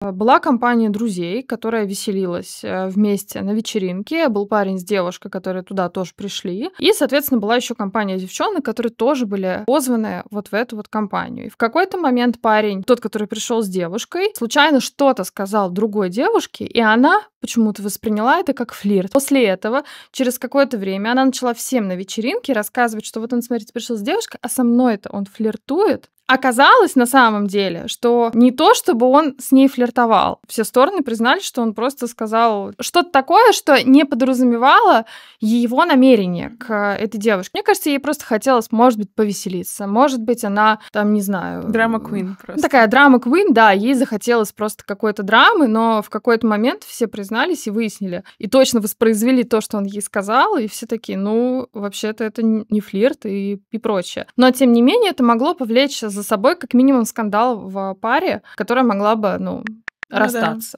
Была компания друзей, которая веселилась вместе на вечеринке. Был парень с девушкой, которые туда тоже пришли. И, соответственно, была еще компания девчонок, которые тоже были позваны вот в эту вот компанию. И в какой-то момент парень, тот, который пришел с девушкой, случайно что-то сказал другой девушке, и она почему-то восприняла это как флирт. После этого, через какое-то время, она начала всем на вечеринке рассказывать, что вот он, смотрите, пришел с девушкой, а со мной-то он флиртует. Оказалось на самом деле, что не то, чтобы он с ней флиртовал. Все стороны признали, что он просто сказал что-то такое, что не подразумевало его намерение к этой девушке. Мне кажется, ей просто хотелось, может быть, повеселиться. Может быть, она, там, не знаю... Драма-квин просто. Такая драма-квин, да, ей захотелось просто какой-то драмы, но в какой-то момент все признались и выяснили. И точно воспроизвели то, что он ей сказал, и все такие, ну, вообще-то это не флирт и прочее. Но, тем не менее, это могло повлечь за собой как минимум скандал в паре, которая могла бы, расстаться.